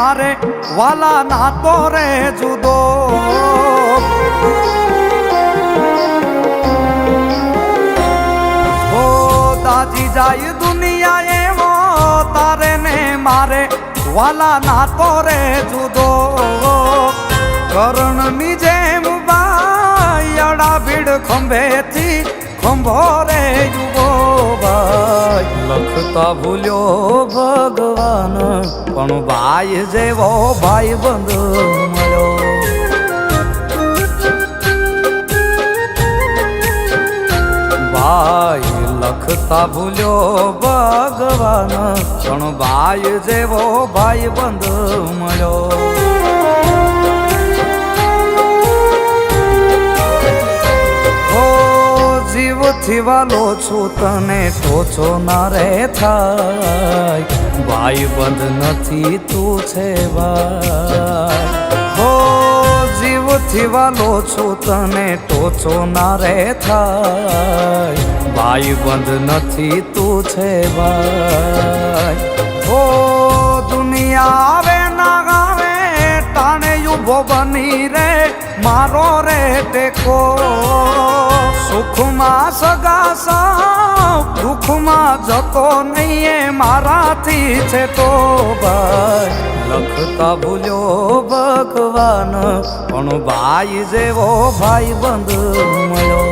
મારે વાલા નાતો રે જુદો ઓ દાજી જાય દુનિયા એવો તારે ને મારે વાલા નાતો રે જુદો કરણની જેમ બાયડા ભીડ ખંભેથી ખંભો રે યુવો ભાઈ લખતા ભૂલ્યો ભગવાન પણ ભાઈ જેવો ભાઈ બંધ મળ્યો ભાઈ લખતા ભૂલ્યો ભગવાન પણ ભાઈ જેવો ભાઈ બંધ મળ્યો જીવથી વાલો છું તને ટોચો ના રે થાય ભાઈ બંધ નથી તું છે ભાઈ હો જીવથી વાલો છું તને ટોચો ના રે થાય ભાઈ બંધ નથી તું છે ભાઈ હો દુનિયા આવે ના આવે તાણે ઉભો બની રે મારો રે ટેકો સુખમાં સગા દુઃખમાં જતો નહીં મારાથી છે તો ભાઈ લખતા ભૂલ્યો ભગવાન પણ ભાઈ જેવો ભાઈ બંધ મળ્યો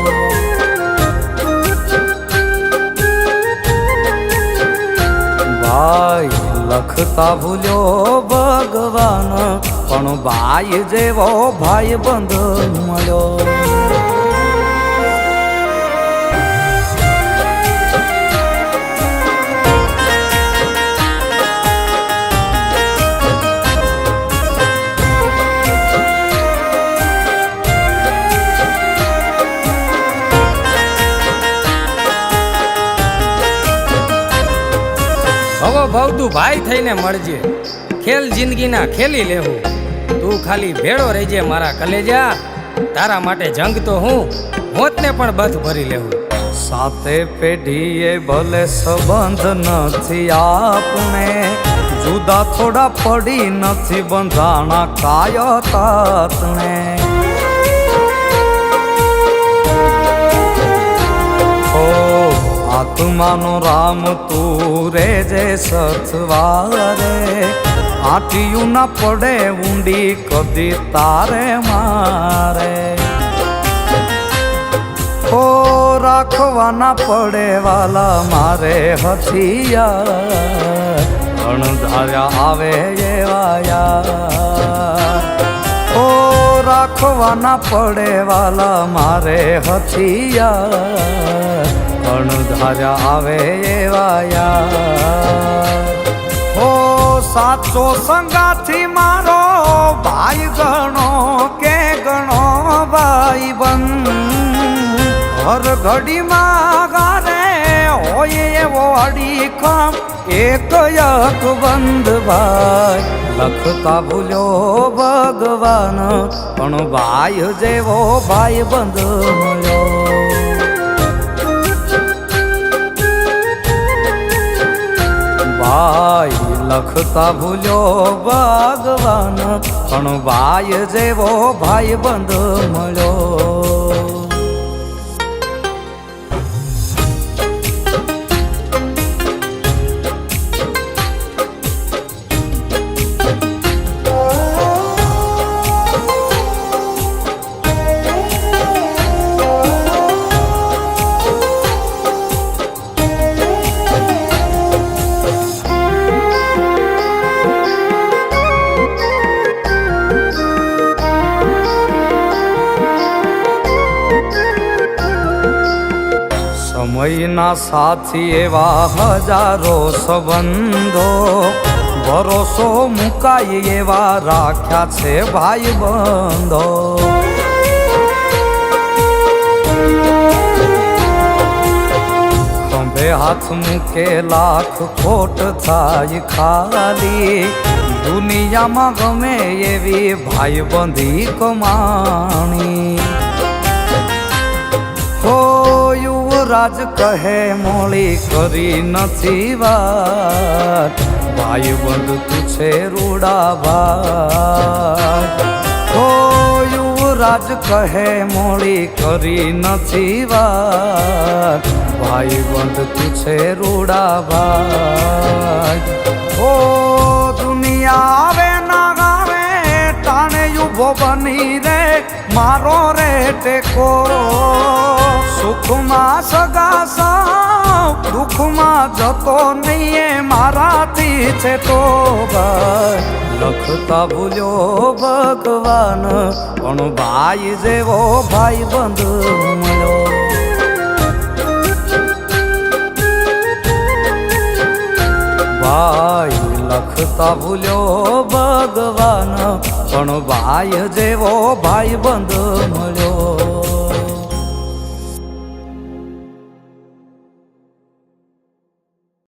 ભાઈ લખતા ભૂલ્યો ભગવાન પણ ભાઈ જેવો ભાઈ બંધ મળ્યો હવે ભવતું ભાઈ થઈને મળજે ખેલ જિંદગીના ખેલી લેવું તું ખાલી ભેળો રહેજે મારા કલેજા તારા માટે જંગ તો હું મોતને પણ બથ ભરી લેવું સાતે પેઢીએ ભલે સંબંધ નથી આપણે જુદા થોડા પડી નથી બંધાણા કાયતાતને આત્માનો રામ તું રે જે સથવારે આટિયું ના પડે ઊંડી કદી તારે મારે ઓ રાખવાના પડે વાલા મારે હથિયાર અણધાર્યા આવે એવા ઓ રાખવાના પડે વાલા મારે હથિયાર અણધાર્યા આવે એવા હો સાચો સંગાથી મારો ભાઈ ગણો કે ગણો ભાઈ બંધ હર ઘડીમાં ગારે હોય એવો અડીખમ એક યક બંધ ભાઈ લખતા ભૂલ્યો ભગવાન પણ ભાઈ જેવો ભાઈ બંધ મળ્યો ભાઈ લખતા ભૂલ્યો ભગવાન પણ ભાઈ જેવો ભાઈ બંધ મળ્યો સમયના સાથી એવા હજારો સંબંધો ભરોસો મુકાય એવા રાખ્યા છે ભાઈ બંધો ખંભે હાથ મૂકે લાખ ખોટ થાય ખાલી દુનિયામાં ગમે એવી ભાઈ બંધી કમાણી યુવરાજ કહે મોળી કરી નથી વાત ભાઈ બંધ તું છે રૂડા ભાઈ. ઓ યુવરાજ કહે મોડી કરી નથી વાત, ભાઈ બંધ તું છે રૂડા ભાઈ. ઓ દુનિયા આવે ના ગાવે ટાણે યુભો બની રે મારો રે ટેકો. સુખમાં સગા સાવ દુઃખમાં જતો નહીં મારાથી છે તો ભાઈ. લખતા ભૂલ્યો ભગવાન પણ ભાઈ જેવો ભાઈ બંધ મળ્યો. ભાઈ લખતા ભૂલ્યો ભગવાન પણ ભાઈ જેવો ભાઈ બંધ મળ્યો.